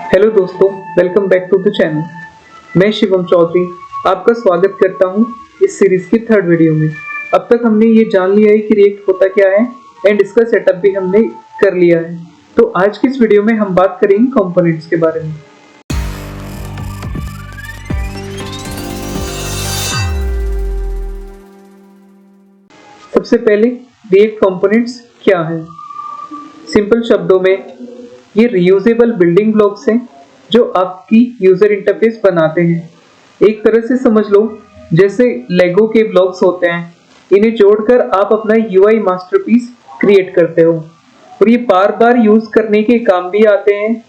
Hello दोस्तों, welcome back to the channel. मैं शिवम चौधरी आपका स्वागत करता हूं इस सीरीज की थर्ड वीडियो में। अब तक हमने ये जान लिया है कि रिएक्ट होता क्या है एंड इसका सेटअप भी हमने कर लिया है। तो आज की इस वीडियो में हम बात करेंगे कंपोनेंट्स के बारे में। सबसे पहले रिएक्ट कंपोनेंट्स क्या है। सिंपल शब्दों में ये रियूजेबल बिल्डिंग ब्लॉक्स हैं जो आपकी यूजर इंटरफेस बनाते हैं। एक तरह से समझ लो जैसे लेगो के ब्लॉक्स होते हैं, इन्हें जोड़कर आप अपना यूआई मास्टरपीस क्रिएट करते हो और ये बार बार यूज करने के काम भी आते हैं।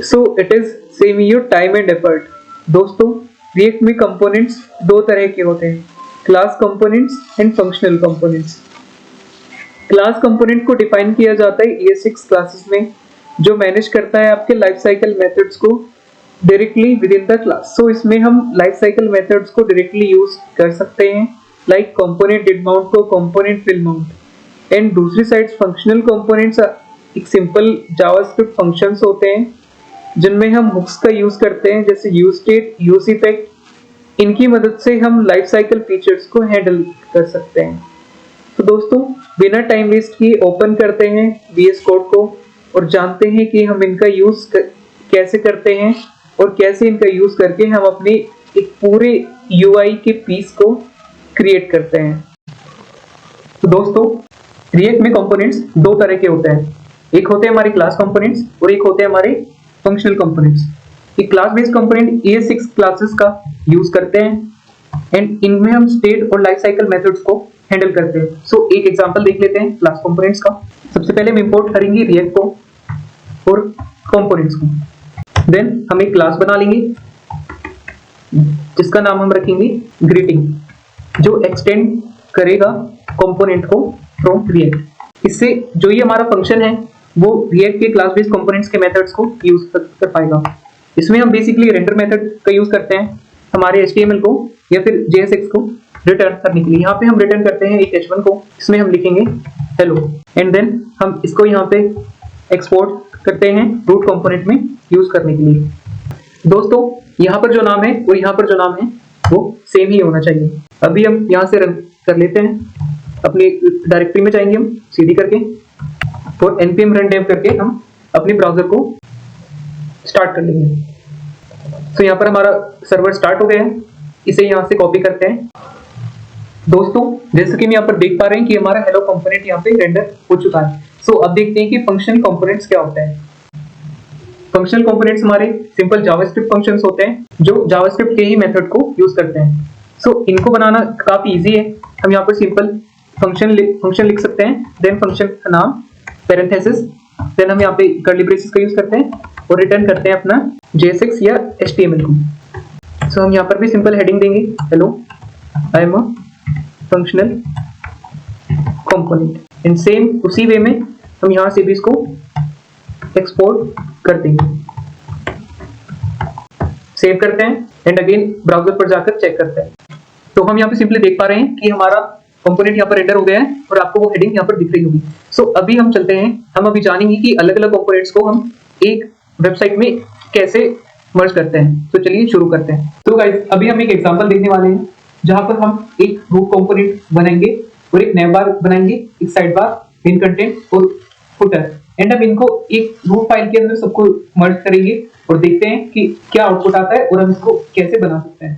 So it is save your time and effort. दोस्तों, रिएक्ट में कंपोनेंट्स दो तरह के होते हैं, class components and functional components. Class component को डिफाइन किया जाता है ES6 क्लासेस में, जो मैनेज करता है आपके लाइफ साइकिल मेथड्स को directly within the class. So इसमें हम लाइफ साइकिल मेथड्स को डायरेक्टली यूज कर सकते हैं, लाइक कंपोनेंट डिड माउंट को कंपोनेंट विल माउंट। एंड दूसरी साइड फंक्शनल कंपोनेंट्स एक सिंपल जावास्क्रिप्ट फंक्शंस होते हैं जिनमें हम हुक्स का यूज करते हैं, जैसे यूज स्टेट, यूज इफेक्ट। इनकी मदद से हम लाइफ साइकिल फीचर्स को हैंडल कर सकते हैं। तो दोस्तों, बिना टाइम वेस्ट किए ओपन करते हैं VS कोड को और जानते हैं कि हम इनका यूज कैसे करते हैं और कैसे इनका यूज करके हम अपने एक पूरे UI के पीस को क्रिएट करते हैं। तो दोस्तों, रिएक्ट में कंपोनेंट्स दो तरह के होते हैं, एक होते हैं हमारे क्लास कंपोनेंट्स और एक होते हैं हमारे फंक्शनल कंपोनेंट्स। ये class based component ES6 classes का यूज करते हैं एंड इनमें हम स्टेट और लाइफ साइकिल मेथड्स को हैंडल करते हैं। सो एक एग्जांपल देख लेते हैं क्लास कंपोनेंट्स का। सबसे पहले हम इंपोर्ट करेंगे रिएक्ट को और कंपोनेंट्स को। देन हम एक क्लास बना लेंगे जिसका नाम हम रखेंगे ग्रीटिंग, जो एक्सटेंड करेगा कंपोनेंट को फ्रॉम रिएक्ट। इससे जो ये हमारा फंक्शन है वो रिएक्ट के क्लास बेस्ड कंपोनेंट्स के मेथड्स को यूज कर पाएगा। इसमें हम बेसिकली रेंडर मेथड का यूज करते हैं हमारे HTML को या फिर JSX को रिटर्न करने के लिए। यहाँ पे हम रिटर्न करते हैं एक H1 को, इसमें हम लिखेंगे हेलो एंड देन हम इसको यहाँ पे एक्सपोर्ट करते हैं रूट कंपोनेंट में यूज करने के लिए। दोस्तों, यहाँ पर जो नाम है और यहाँ पर जो नाम है वो सेम ही होना चाहिए। अभी हम यहाँ से रन कर लेते हैं, अपनी डायरेक्टरी में जाएंगे हम CD करके और npm run dev करके हम अपने ब्राउजर को स्टार्ट कर लेंगे। तो यहाँ पर हमारा सर्वर स्टार्ट हो गया है, इसे यहाँ से कॉपी करते हैं। दोस्तों, जैसे कि हम यहाँ पर देख पा रहे हैं कि हमारा हेलो कंपोनेंट यहाँ पे रेंडर हो चुका है। सो अब देखते हैं कि फंक्शनल कंपोनेंट्स क्या होते हैं। फंक्शनल कंपोनेंट्स हमारे सिंपल जावास्क्रिप्ट फंक्शंस होते हैं जो जावास्क्रिप्ट के ही मेथड को यूज करते हैं। सो इनको बनाना काफी इजी है। हम यहाँ पर सिंपल फंक्शन लिख सकते हैं, देन फंक्शन का नाम पैरेंथेसिस, देन हम यहाँ पे कर्ली ब्रेसेस का यूज करते हैं और रिटर्न करते हैं अपना JSX या HTML को। सो हम यहाँ पर भी सिंपल हेडिंग देंगे, hello I am a functional component. And same उसी वे में हम यहाँ से भी इसको एक्सपोर्ट कर देंगे, सेव करते हैं एंड अगेन ब्राउजर पर जाकर चेक करते हैं। तो हम यहाँ पे सिंपली देख पा रहे हैं कि हमारा कंपोनेंट यहाँ पर रेंडर हो गया है और आपको वो हेडिंग यहाँ पर दिख रही होगी। सो अभी हम चलते हैं, हम अभी जानेंगे कि अलग अलग कंपोनेंट्स को हम एक वेबसाइट में कैसे मर्ज करते हैं। तो चलिए शुरू करते हैं। तो गाइस, अभी हम एक एग्जांपल देखने वाले हैं जहां पर हम एक रूट कंपोनेंट बनाएंगे और एक नेम बार बनाएंगे, एक साइड बार, मेन कंटेंट और फुटर। एंड हम इनको एक रूट फाइल के अंदर सबको मर्ज करेंगे और देखते हैं कि क्या आउटपुट आता है और हम इसको कैसे बना सकते हैं।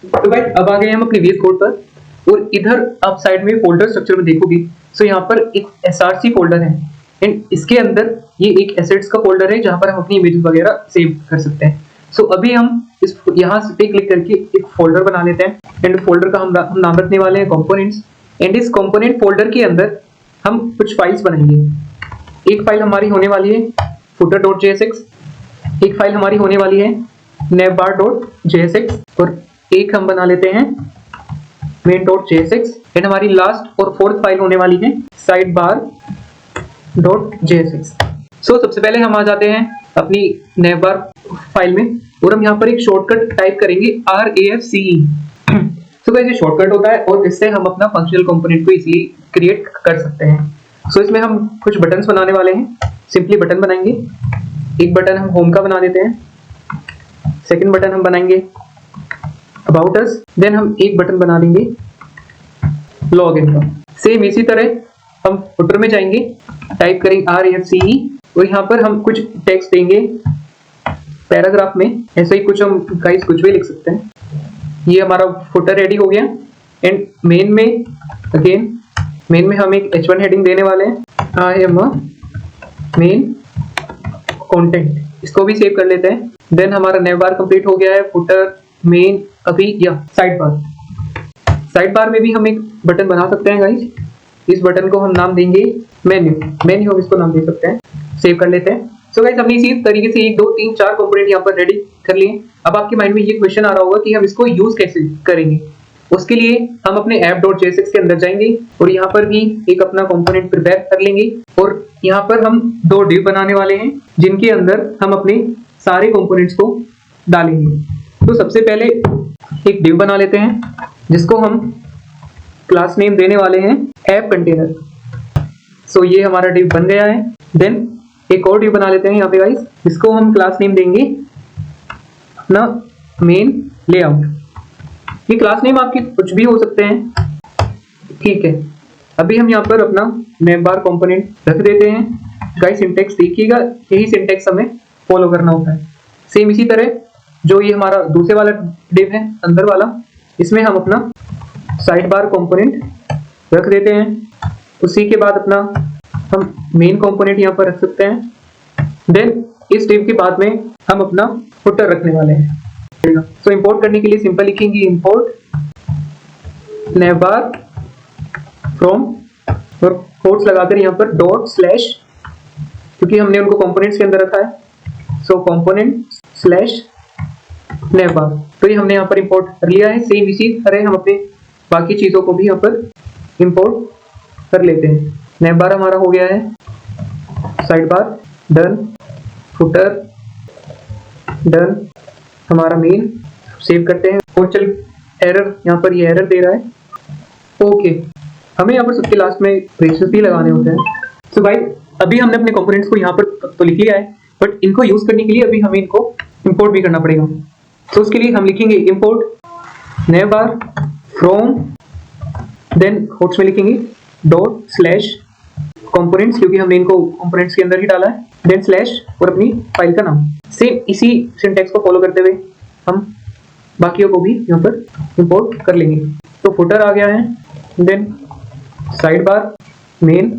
तो गाइस, अब आ गए हम अपने VS कोड पर और इधर आप साइड में फोल्डर स्ट्रक्चर में देखोगे। सो यहाँ पर एक SRC फोल्डर है एंड इसके अंदर ये एक एसेट्स का फोल्डर है जहां पर हम अपनी इमेजेस वगैरह सेव कर सकते हैं। सो अभी हम इस यहाँ से क्लिक करके एक फोल्डर बना लेते हैं एंड फोल्डर का हम नाम रखने वाले हैं कंपोनेंट्स। एंड इस कंपोनेंट फोल्डर के अंदर हम कुछ फाइल्स बनाएंगे। एक फाइल हमारी होने वाली है footer.jsx, एक फाइल हमारी होने वाली है navbar.jsx और एक हम बना लेते हैं main.jsx एंड हमारी लास्ट और फोर्थ फाइल होने वाली है sidebar.jsx। सो सबसे पहले हम आ जाते हैं अपनी navbar फाइल में और हम यहाँ पर एक शॉर्टकट टाइप करेंगे RAFCE। सो गाइस, ये शॉर्टकट होता है और इससे हम अपना फंक्शनल कंपोनेंट को इजीली क्रिएट कर सकते हैं। सो इसमें हम कुछ बटन्स बनाने वाले हैं, सिंपली बटन बनाएंगे एक बटन हम होम का बना देते हैं, सेकंड बटन हम बनाएंगे अबाउट अस, देन हम एक बटन बना देंगे लॉग इन का। सेम इसी तरह हम फुटर में जाएंगे, टाइप करेंगे RFCE और यहाँ पर हम कुछ टेक्स्ट देंगे पैराग्राफ में, ऐसे ही कुछ हम गाइस कुछ भी लिख सकते हैं। ये हमारा फुटर रेडी हो गया। एंड मेन में अगेन मेन में हम एक H1 हेडिंग देने वाले हैं, I am a main content, इसको भी सेव कर लेते हैं। देन हमारा नेव बार कंप्लीट हो गया है, फुटर मेन अभी या साइड बार में भी हम एक बटन बना सकते हैं गाइस। इस बटन को हम नाम देंगे मेन्यू हम इसको नाम दे सकते हैं, सेव कर लेते हैं। सो गाइस हमने इसी तरीके से 1 2 3 4 कंपोनेंट यहाँ पर रेडी कर लिए। अब आपके माइंड में ये क्वेश्चन आ रहा होगा कि हम इसको यूज कैसे करेंगे। उसके लिए हम अपने app.jsx के अंदर जाएंगे और यहाँ पर भी एक अपना कंपोनेंट प्रिपेयर कर लेंगे और यहाँ पर हम 2 डिव बनाने वाले हैं जिनके अंदर हम अपने सारे कंपोनेंट्स को डालेंगे। तो सबसे पहले एक डिव बना लेते हैं जिसको हम क्लास नेम देने वाले हैं ऐप कंटेनर। सो ये हमारा डिव बन गया है। देन एक और डिव बना लेते हैं यहाँ पे गाइस, जिसको हम क्लास नेम देंगे अपना मेन लेआउट। ये क्लास नेम आपके कुछ भी हो सकते हैं, ठीक है। अभी हम यहाँ पर अपना नेम बार कंपोनेंट रख देते हैं। गाइस सिंटेक्स देखिएगा, यही सिंटेक्स हमें फॉलो करना होता है। सेम इसी तरह जो ये हमारा दूसरे वाला डिव है अंदर वाला, इसमें हम अपना साइड बार कंपोनेंट रख देते हैं। उसी के बाद अपना हम मेन कंपोनेंट यहाँ पर रख सकते हैं। देन इस डिव के बाद में हम अपना फुटर रखने वाले हैं। सो इंपोर्ट करने के लिए सिंपल लिखेंगे इंपोर्ट नेवबार फ्रॉम और कोट्स लगाकर यहाँ पर डॉट स्लैश, क्योंकि हमने उनको कंपोनेंट्स के अंदर रखा है, सो कंपोनेंट स्लैश नेवबार। तो ये हमने यहाँ पर इंपोर्ट कर लिया है। सेम इसी तरह हम अपने बाकी चीजों को भी यहाँ पर इंपोर्ट कर लेते हैं। नेवबार हमारा हो गया है, side bar done, footer done, हमारा मेन सेव करते हैं। और चल एरर, यहाँ पर ये एरर दे रहा है। ओके, हमें यहाँ पर सबके लास्ट में ब्रेसेस भी लगाने होते हैं। सो भाई अभी हमने अपने कंपोनेंट्स को यहाँ पर तो लिख लिया है, बट इनको यूज करने के लिए अभी हमें इनको इंपोर्ट भी करना पड़ेगा। तो उसके लिए हम लिखेंगे इंपोर्ट नेवबार फ्रॉम, देन कोट्स में लिखेंगे डॉट स्लैश कंपोनेंट्स, क्योंकि हमने इनको कंपोनेंट्स के अंदर ही डाला है, देन स्लैश और अपनी फाइल का नाम। सेम इसी सिंटेक्स को फॉलो करते हुए हम बाकियों को भी यहाँ पर इंपोर्ट कर लेंगे। तो फुटर आ गया है, देन साइड बार मेन,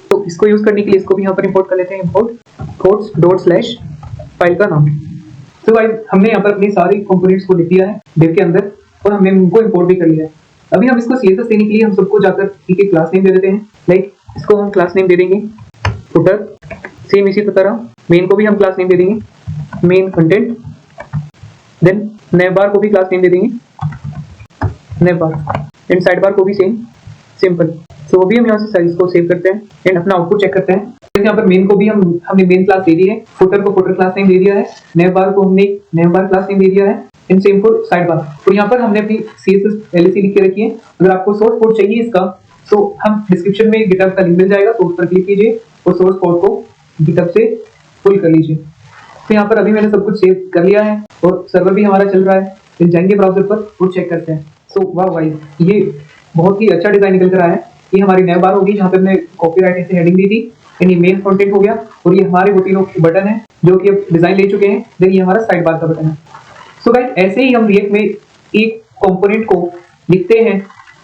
तो इसको यूज करने के लिए इसको भी यहाँ पर इंपोर्ट कर लेते हैं, import quotes dot slash file का नाम। तो गाइस हमने यहाँ पर अपनी सारी कंपोनेंट्स को लिख लिया है डिव के अंदर और हमने उनको इंपोर्ट भी कर लिया है। अभी हम इसको CSS देने के लिए हम सबको जाकर एक क्लास नेम दे देते हैं। लाइक इसको हम क्लास नेम दे देंगे फुटर, सेम इसी तरह मेन को भी हम क्लास नेम दे देंगे मेन कंटेंट, देन नेवबार को भी क्लास नेम दे देंगे नेवबार, एंड साइड बार को भी सेम सिंपल। तो वो भी हम यहाँ से साइज को सेव करते हैं एंड अपना आउटपुट चेक करते हैं। जैसे यहाँ पर मेन को भी हमने मेन क्लास दे दी है, फुटर को फुटर क्लास नेम दे दिया है, नेवबार को हमने नेवबार क्लास नेम दे दिया है, and same for side bar. तो यहाँ पर हमने अपनी CSS LSC लिख के रखी है। अगर आपको सोर्स कोड चाहिए इसका, तो हम डिस्क्रिप्शन में गिटहब का लिंक मिल जाएगा, तो उस पर क्लिक कीजिए और सोर्स कोड को गिटहब से पुल कर लीजिए। तो यहाँ पर अभी मैंने सब कुछ सेव कर लिया है और सर्वर भी हमारा चल रहा है। फिर जाएंगे ब्राउजर पर और चेक करते हैं। सो वाह गाइस, ये बहुत ही अच्छा डिजाइन निकल कर आया है। ये हमारी नेवबार होगी जहाँ पे हमने कॉपीराइट ऐसे हेडिंग दी थी, यानी मेन कंटेंट हो गया, और ये हमारे वो तीनों बटन है जो कि अब डिजाइन ले चुके हैं। देन ये हमारा साइड बार का बटन है। सो गाइस ऐसे ही हम रिएक्ट में एक कंपोनेंट को लिखते हैं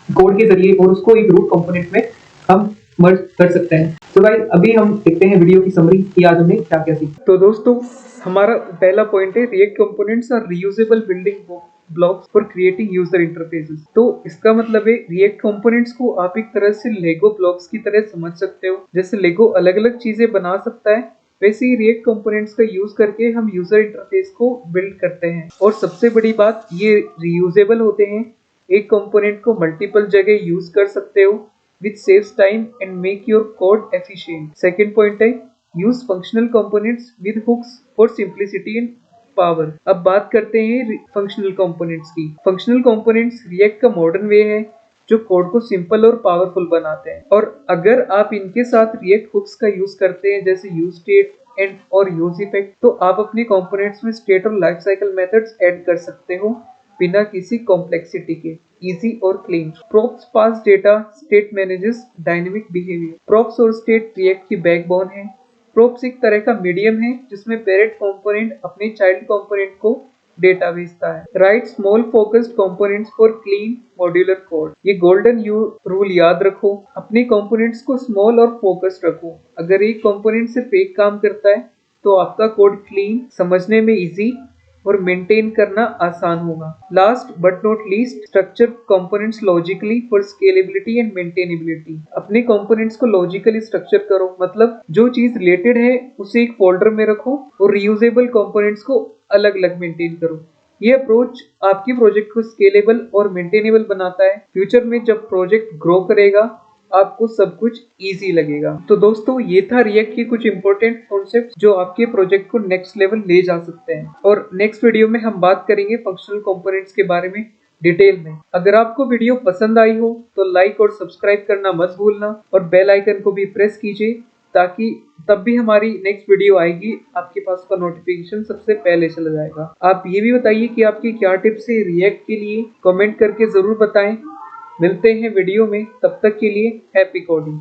कोड के जरिए और उसको एक रूट कंपोनेंट में हम मर्ज कर सकते हैं। तो गाइस अभी हम देखते हैं वीडियो की समरी कि आज हमने क्या क्या सीखा। तो दोस्तों हमारा पहला पॉइंट है React components are reusable building blocks for creating user interfaces. तो इसका मतलब है रिएक्ट कंपोनेंट्स को आप एक तरह से लेगो ब्लॉक्स की तरह समझ सकते हो। जैसे लेगो अलग अलग चीजें बना सकता है, वैसे ही रिएक्ट कंपोनेंट्स का यूज करके हम यूजर इंटरफेस को बिल्ड करते हैं। और सबसे बड़ी बात, ये रीयूजेबल होते हैं। एक कंपोनेंट को मल्टीपल जगह यूज कर सकते हो which saves time and make your code efficient. Second point है use functional components with hooks for simplicity and power. अब बात करते हैं फंक्शनल कंपोनेंट्स की। फंक्शनल कंपोनेंट्स रिएक्ट का मॉडर्न वे है जो कोड को सिंपल और पावरफुल बनाते हैं। और अगर आप इनके साथ रिएक्ट हुक्स का यूज करते हैं, जैसे यूज स्टेट, एंड और यूज इफेक्ट, तो आप अपने कंपोनेंट्स में स्टेट और लाइफ साइकिल मेथड्स ऐड कर सकते हो बिना किसी कॉम्प्लेक्सिटी के। इजी और clean. Props pass data, state manages dynamic behaviour. Props और स्टेट रिएक्ट की बैकबोन है। प्रोप्स एक तरह का मीडियम है जिसमें पेरेंट कंपोनेंट अपने चाइल्ड कंपोनेंट को डेटा भेजता है। Write small focused components for clean modular code. ये गोल्डन यू रूल याद रखो, अपने कंपोनेंट्स को स्मॉल और फोकस्ड रखो। अगर एक कंपोनेंट सिर्फ एक काम करता है तो आपका कोड क्लीन, समझने में इजी और मेंटेन करना आसान होगा। Last but not least, structure components logically for scalability and maintainability. अपने कंपोनेंट्स को लॉजिकली स्ट्रक्चर करो, मतलब जो चीज रिलेटेड है उसे एक फोल्डर में रखो और रीयूजेबल कंपोनेंट्स को अलग अलग मेंटेन करो। ये अप्रोच आपकी प्रोजेक्ट को स्केलेबल और मेंटेनेबल बनाता है। फ्यूचर में जब प्रोजेक्ट ग्रो करेगा आपको सब कुछ इजी लगेगा। तो दोस्तों ये था रिएक्ट के कुछ इंपॉर्टेंट कॉन्सेप्ट जो आपके प्रोजेक्ट को नेक्स्ट लेवल ले जा सकते हैं। और नेक्स्ट वीडियो में हम बात करेंगे फंक्शनल कंपोनेंट्स के बारे में डिटेल में। अगर आपको वीडियो पसंद आई हो तो लाइक और सब्सक्राइब करना मत भूलना और बेल आइकन को भी प्रेस कीजिए ताकि तब भी हमारी नेक्स्ट वीडियो आएगी आपके पास उसका नोटिफिकेशन सबसे पहले चला जाएगा। आप ये भी बताइए कि आपकी क्या टिप्स है रिएक्ट के लिए, कमेंट करके जरूर बताएं। मिलते हैं वीडियो में, तब तक के लिए हैप्पी कोडिंग।